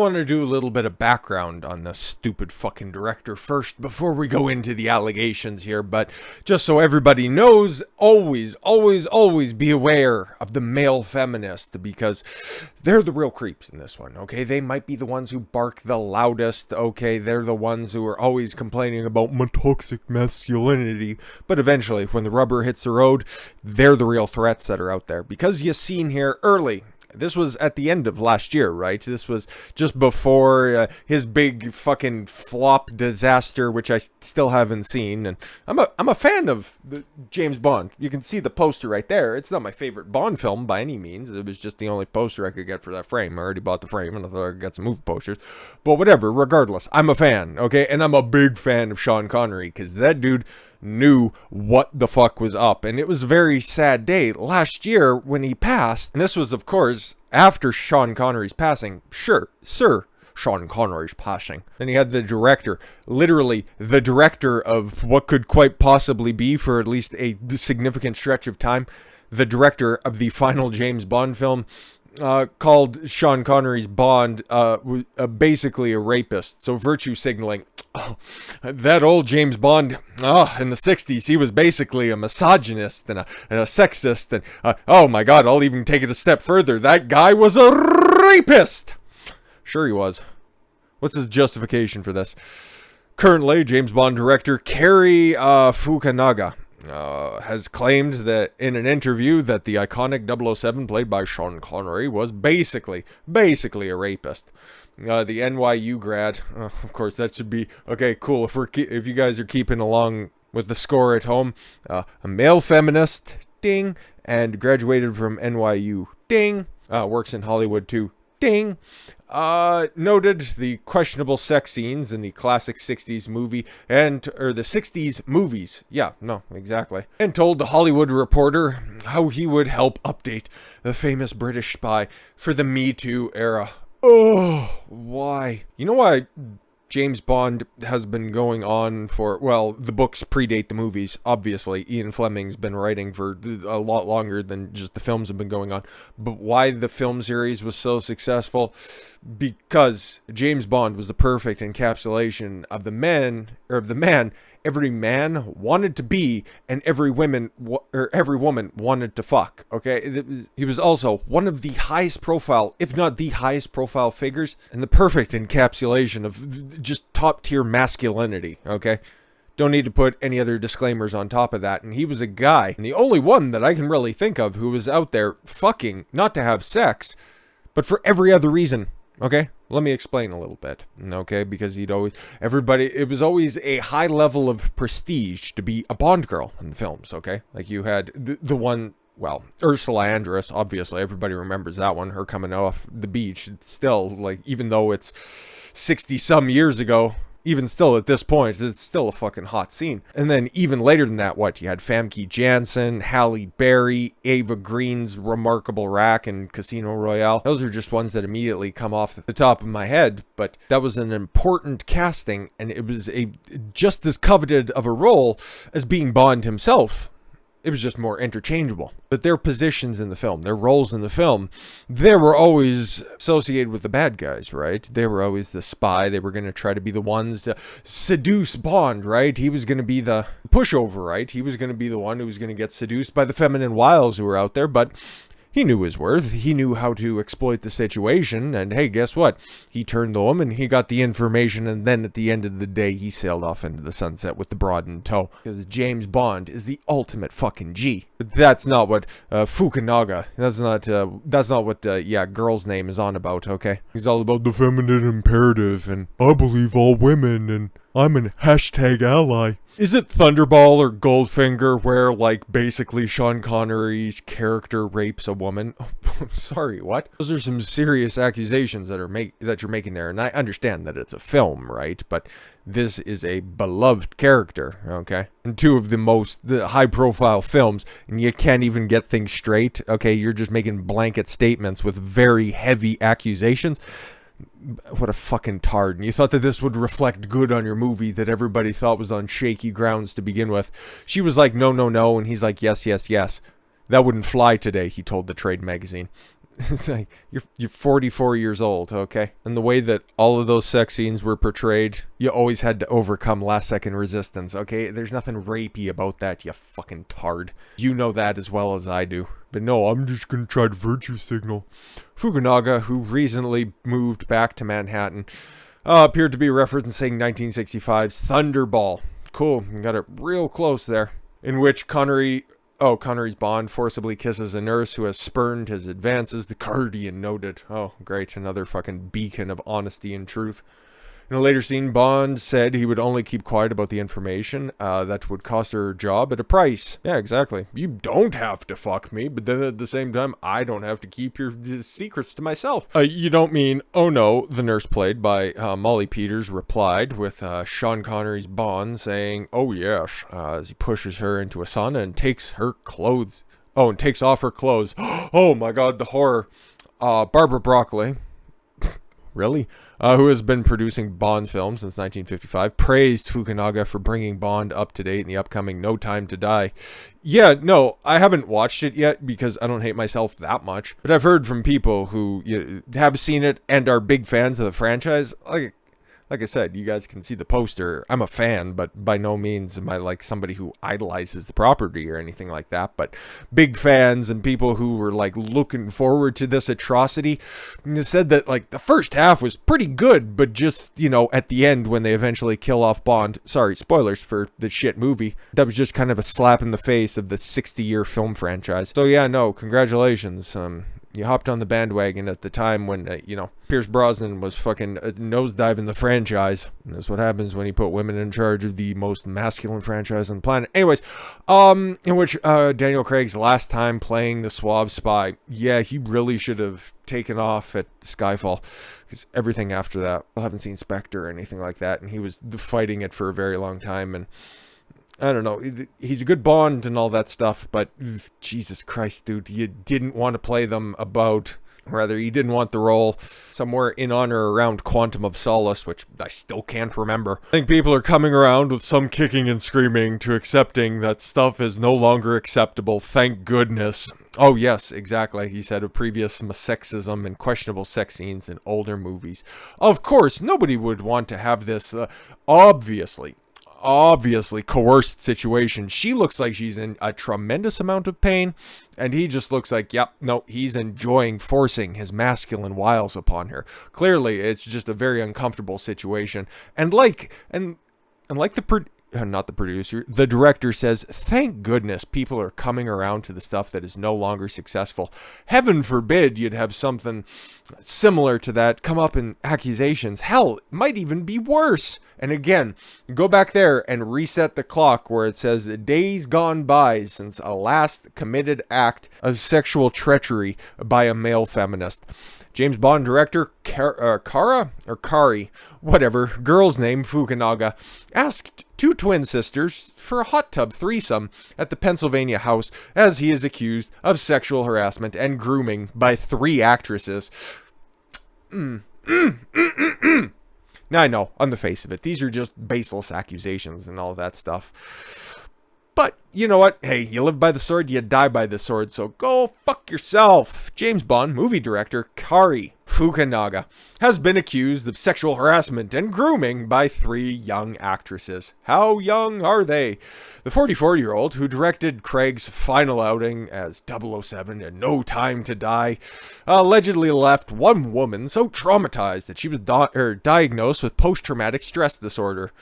want to do a little bit of background on this stupid fucking director first before we go into the allegations here, but just so everybody knows, always be aware of the male feminist, because they're the real creeps in this one, okay? They might be the ones who bark the loudest, okay? They're the ones who are always complaining about my toxic masculinity, but eventually, when the rubber hits the road, they're the real threats that are out there, because you seen here early. This was at the end of last year, right? This was just before his big fucking flop disaster, which I still haven't seen. And I'm a fan of the James Bond. You can see the poster right there. It's not my favorite Bond film by any means. It was just the only poster I could get for that frame. I already bought the frame and I thought I could get some movie posters. But whatever, regardless, I'm a fan, okay? And I'm a big fan of Sean Connery, because that dude knew what the fuck was up. And it was a very sad day last year when he passed. And this was, of course, after Sean Connery's passing. Sure, Sir Sean Connery's passing. Then he had the director, literally the director of what could quite possibly be, for at least a significant stretch of time, the director of the final James Bond film, called Sean Connery's Bond basically a rapist. So virtue signaling. Oh, that old James Bond, in the 60s, he was basically a misogynist and a sexist. And oh my God, I'll even take it a step further. That guy was a rapist. Sure he was. What's his justification for this? Currently, James Bond director Cary Fukunaga has claimed that in an interview that the iconic 007 played by Sean Connery was basically a rapist. The NYU grad, of course, that should be okay. Cool. If you guys are keeping along with the score at home, a male feminist, ding, and graduated from NYU, ding. Works in Hollywood too, ding. Noted the questionable sex scenes in the classic 60s movie or the 60s movies. Yeah, no, exactly. And told the Hollywood Reporter how he would help update the famous British spy for the Me Too era. Oh, why? You know why James Bond has been going on for, well, the books predate the movies, obviously. Ian Fleming's been writing for a lot longer than just the films have been going on. But why the film series was so successful? Because James Bond was the perfect encapsulation of the man every man wanted to be, and every woman wanted to fuck, okay? He was also one of the highest profile, if not the highest profile figures, and the perfect encapsulation of just top tier masculinity, okay? Don't need to put any other disclaimers on top of that. And he was a guy, and the only one that I can really think of who was out there fucking, not to have sex, but for every other reason, okay? Let me explain a little bit, okay? Because it was always a high level of prestige to be a Bond girl in films, okay? Like you had the one, well, Ursula Andress, obviously, everybody remembers that one, her coming off the beach. It's still, like, even though it's 60-some years ago, even still at this point, it's still a fucking hot scene. And then even later than that, you had Famke Janssen, Halle Berry, Ava Green's remarkable rack in Casino Royale. Those are just ones that immediately come off the top of my head, but that was an important casting, and it was just as coveted of a role as being Bond himself. It was just more interchangeable. But their positions in the film, their roles in the film, they were always associated with the bad guys, right? They were always the spy. They were going to try to be the ones to seduce Bond, right? He was going to be the pushover, right? He was going to be the one who was going to get seduced by the feminine wiles who were out there, but he knew his worth. He knew how to exploit the situation. And hey, guess what? He turned the woman, he got the information, and then at the end of the day, he sailed off into the sunset with the broad in tow. Because James Bond is the ultimate fucking G. But that's not what Fukunaga, that's not what girl's name is on about, okay? He's all about the feminine imperative, and I believe all women, and I'm an #ally. Is it Thunderball or Goldfinger where, like, basically Sean Connery's character rapes a woman? Oh, sorry, what? Those are some serious accusations that you're making there, and I understand that it's a film, right? But this is a beloved character, okay? And two of the high-profile films, and you can't even get things straight, okay? You're just making blanket statements with very heavy accusations. What a fucking tard. And you thought that this would reflect good on your movie that everybody thought was on shaky grounds to begin with. She was like, no, and he's like, yes. That wouldn't fly today, he told the Trade magazine. It's like you're 44 years old, okay? And the way that all of those sex scenes were portrayed, you always had to overcome last second resistance, okay? There's nothing rapey about that, you fucking tard. You know that as well as I do. But no, I'm just gonna try to virtue signal. Fukunaga, who recently moved back to Manhattan, appeared to be referencing 1965's Thunderball. Cool, got it real close there. In which Connery's Bond forcibly kisses a nurse who has spurned his advances, the Guardian noted. Oh, great, another fucking beacon of honesty and truth. In a later scene, Bond said he would only keep quiet about the information that would cost her job at a price. Yeah, exactly. You don't have to fuck me, but then at the same time, I don't have to keep your secrets to myself. You don't mean, oh no, the nurse played by Molly Peters replied with Sean Connery's Bond saying, oh yes, as he pushes her into a sauna and takes her clothes. Oh, and takes off her clothes. Oh my god, the horror. Barbara Broccoli. Really? Who has been producing Bond films since 1955, praised Fukunaga for bringing Bond up to date in the upcoming No Time to Die. Yeah, no, I haven't watched it yet because I don't hate myself that much, but I've heard from people who have seen it and are big fans of the franchise. Like I said, you guys can see the poster. I'm a fan, but by no means am I like somebody who idolizes the property or anything like that. But big fans and people who were like looking forward to this atrocity said that like the first half was pretty good, but just, at the end when they eventually kill off Bond, sorry, spoilers for the shit movie, that was just kind of a slap in the face of the 60-year film franchise. So yeah, no, congratulations. You hopped on the bandwagon at the time when, Pierce Brosnan was fucking nosediving the franchise. And that's what happens when you put women in charge of the most masculine franchise on the planet. Anyways, in which Daniel Craig's last time playing the suave spy, yeah, he really should have taken off at Skyfall. Because everything after that, I haven't seen Spectre or anything like that. And he was fighting it for a very long time. And I don't know, he's a good Bond and all that stuff, but Jesus Christ, dude, you didn't want to play them about, rather, you didn't want the role somewhere in on or around Quantum of Solace, which I still can't remember. I think people are coming around with some kicking and screaming to accepting that stuff is no longer acceptable, thank goodness. Oh yes, exactly, he said of previous sexism and questionable sex scenes in older movies. Of course, nobody would want to have this, obviously coerced situation. She looks like she's in a tremendous amount of pain, and he just looks like, yep, no, he's enjoying forcing his masculine wiles upon her. Clearly, it's just a very uncomfortable situation. And like not the producer, the director says, thank goodness people are coming around to the stuff that is no longer successful. Heaven forbid you'd have something similar to that come up in Accusations. Hell, it might even be worse. And again, go back there and reset the clock where it says days gone by since a last committed act of sexual treachery by a male feminist. James Bond director Cary, whatever, girl's name Fukunaga, asked two twin sisters for a hot tub threesome at the Pennsylvania house as he is accused of sexual harassment and grooming by 3 actresses. Now I know, on the face of it, these are just baseless accusations and all that stuff. But, you know what? Hey, you live by the sword, you die by the sword, so go fuck yourself. James Bond movie director Cary Fukunaga has been accused of sexual harassment and grooming by 3 young actresses. How young are they? The 44-year-old who directed Craig's final outing as 007 and No Time to Die allegedly left one woman so traumatized that she was diagnosed with post-traumatic stress disorder.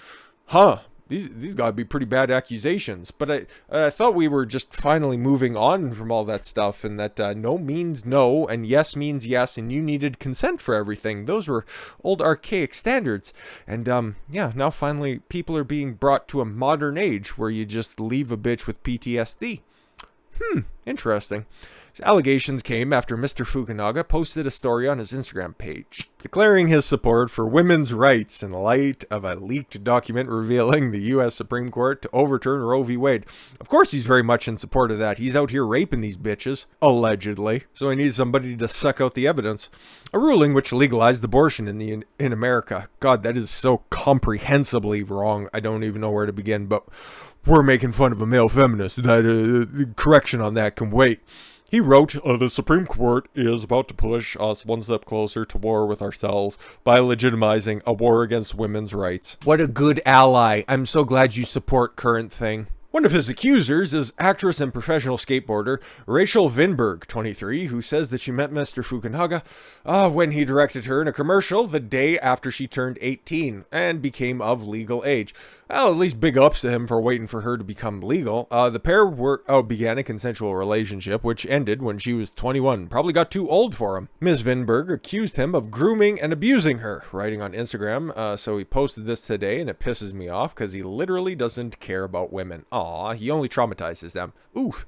Huh. These gotta be pretty bad accusations, but I thought we were just finally moving on from all that stuff, and that no means no, and yes means yes, and you needed consent for everything. Those were old archaic standards, and yeah, now finally people are being brought to a modern age where you just leave a bitch with PTSD. Interesting. His allegations came after Mr. Fukunaga posted a story on his Instagram page, declaring his support for women's rights in light of a leaked document revealing the U.S. Supreme Court to overturn Roe v. Wade. Of course he's very much in support of that. He's out here raping these bitches, allegedly, so he needs somebody to suck out the evidence. A ruling which legalized abortion in America. God, that is so comprehensively wrong. I don't even know where to begin, but we're making fun of a male feminist. That correction on that can wait. He wrote, the Supreme Court is about to push us one step closer to war with ourselves by legitimizing a war against women's rights. What a good ally. I'm so glad you support current thing. One of his accusers is actress and professional skateboarder Rachel Vinberg, 23, who says that she met Mr. Fukunaga when he directed her in a commercial the day after she turned 18 and became of legal age. Well, at least big ups to him for waiting for her to become legal. The pair began a consensual relationship, which ended when she was 21. Probably got too old for him. Ms. Vinberg accused him of grooming and abusing her, writing on Instagram. So he posted this today, and it pisses me off because he literally doesn't care about women. Aw, he only traumatizes them. Oof.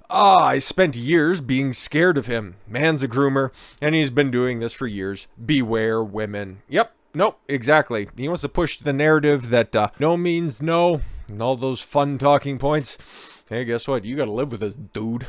I spent years being scared of him. Man's a groomer, and he's been doing this for years. Beware women. Yep. Nope, exactly. He wants to push the narrative that no means no, and all those fun talking points. Hey, guess what? You gotta live with this dude.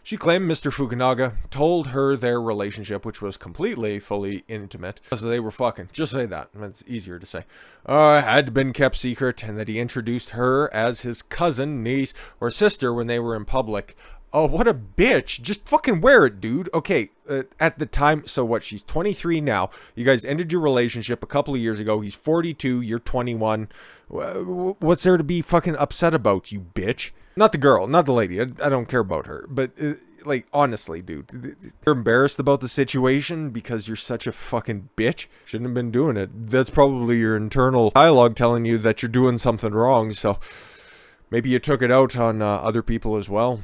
She claimed Mr. Fukunaga told her their relationship, which was fully intimate, so they were fucking. Just say that. It's easier to say. Had been kept secret, and that he introduced her as his cousin, niece, or sister when they were in public. Oh, what a bitch. Just fucking wear it, dude. Okay, at the time, so what? She's 23 now. You guys ended your relationship a couple of years ago. He's 42. You're 21. What's there to be fucking upset about, you bitch? Not the girl, not the lady. I don't care about her. But, like, honestly, dude. You're embarrassed about the situation because you're such a fucking bitch. Shouldn't have been doing it. That's probably your internal dialogue telling you that you're doing something wrong. So maybe you took it out on other people as well.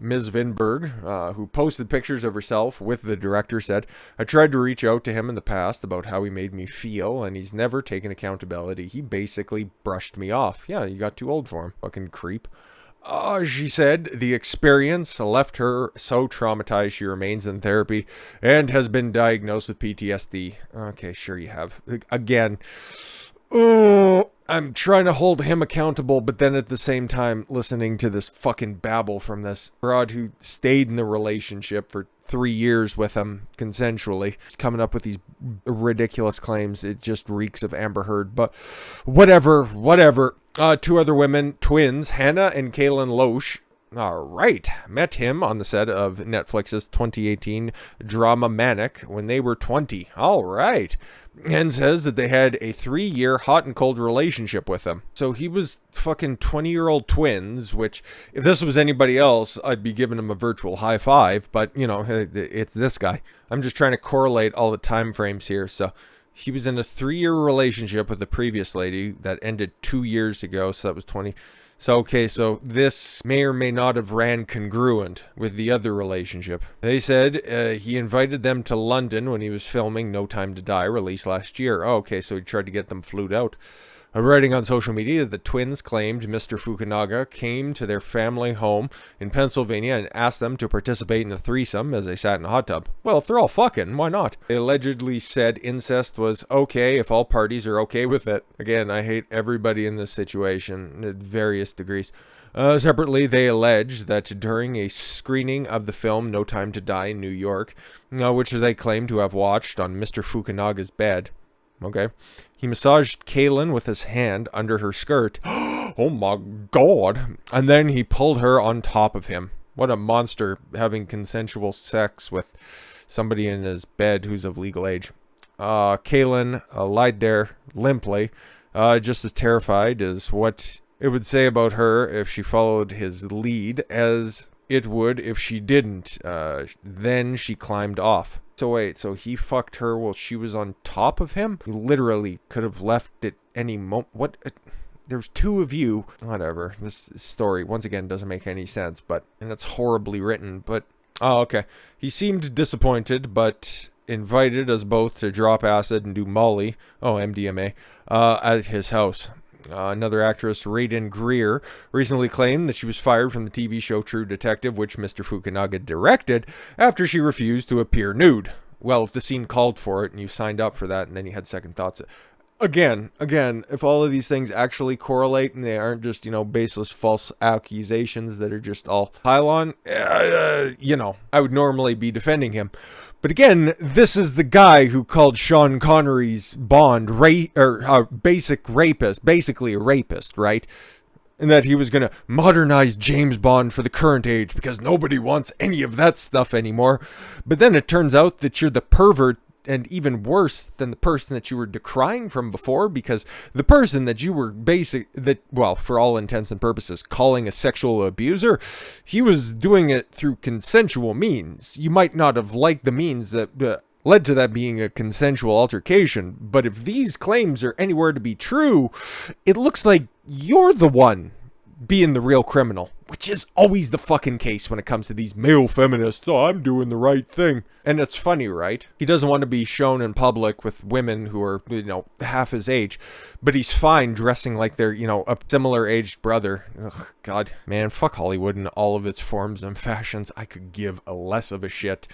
Ms. Vinberg, who posted pictures of herself with the director, said, I tried to reach out to him in the past about how he made me feel, and he's never taken accountability. He basically brushed me off. Yeah, you got too old for him. Fucking creep. She said the experience left her so traumatized she remains in therapy and has been diagnosed with PTSD. Okay, sure you have. Again, I'm trying to hold him accountable, but then at the same time listening to this fucking babble from this broad who stayed in the relationship for 3 years with him consensually, coming up with these ridiculous claims. It just reeks of Amber Heard, but whatever. 2 other women, twins, Hannah and Kaylin Loesch. All right. Met him on the set of Netflix's 2018 drama Manic when they were 20. All right. And says that they had a 3-year hot and cold relationship with him. So he was fucking 20-year-old twins, which if this was anybody else, I'd be giving him a virtual high five. But, you know, it's this guy. I'm just trying to correlate all the time frames here. So he was in a 3-year relationship with the previous lady that ended 2 years ago. So that was 20. So, okay, so this may or may not have ran congruent with the other relationship. They said he invited them to London when he was filming No Time to Die, released last year. Oh, okay, so he tried to get them flued out. Writing on social media, the twins claimed Mr. Fukunaga came to their family home in Pennsylvania and asked them to participate in a threesome as they sat in a hot tub. Well, if they're all fucking, why not? They allegedly said incest was okay if all parties are okay with it. Again, I hate everybody in this situation at various degrees. Separately, they alleged that during a screening of the film No Time to Die in New York, which they claim to have watched on Mr. Fukunaga's bed, okay, he massaged Kaylin with his hand under her skirt. Oh my god. And then he pulled her on top of him. What a monster, having consensual sex with somebody in his bed who's of legal age. Kaylin lied there limply, just as terrified as what it would say about her if she followed his lead as it would if she didn't. Then she climbed off. So wait, so he fucked her while she was on top of him? He literally could have left at any moment. What? There's 2 of you. Whatever. This story, once again, doesn't make any sense, and it's horribly written, but... Oh, okay. He seemed disappointed, but invited us both to drop acid and do Molly, MDMA, at his house. Another actress, Raiden Greer, recently claimed that she was fired from the TV show True Detective, which Mr. Fukunaga directed, after she refused to appear nude. Well, if the scene called for it and you signed up for that and then you had second thoughts. Again, if all of these things actually correlate and they aren't just, baseless false accusations that are just all pylon, I would normally be defending him. But again, this is the guy who called Sean Connery's Bond basic rapist, basically a rapist, right? and that he was going to modernize James Bond for the current age because nobody wants any of that stuff anymore. But then it turns out that you're the pervert, and even worse than the person that you were decrying from before, because the person that you were well, for all intents and purposes, calling a sexual abuser, he was doing it through consensual means. You might not have liked the means that led to that being a consensual altercation, but if these claims are anywhere to be true, it looks like you're the one being the real criminal, which is always the fucking case when it comes to these male feminists. Oh, I'm doing the right thing. And it's funny, right? He doesn't want to be shown in public with women who are, half his age, but he's fine dressing like they're, a similar aged brother. Ugh, God, man, fuck Hollywood in all of its forms and fashions. I could give a less of a shit.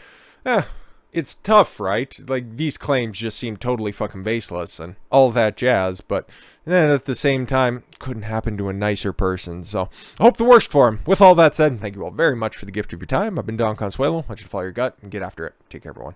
It's tough, right? Like, these claims just seem totally fucking baseless and all that jazz, but then at the same time, couldn't happen to a nicer person, so I hope the worst for him. With all that said, thank you all very much for the gift of your time. I've been Don Consuelo. I want you to follow your gut and get after it. Take care, everyone.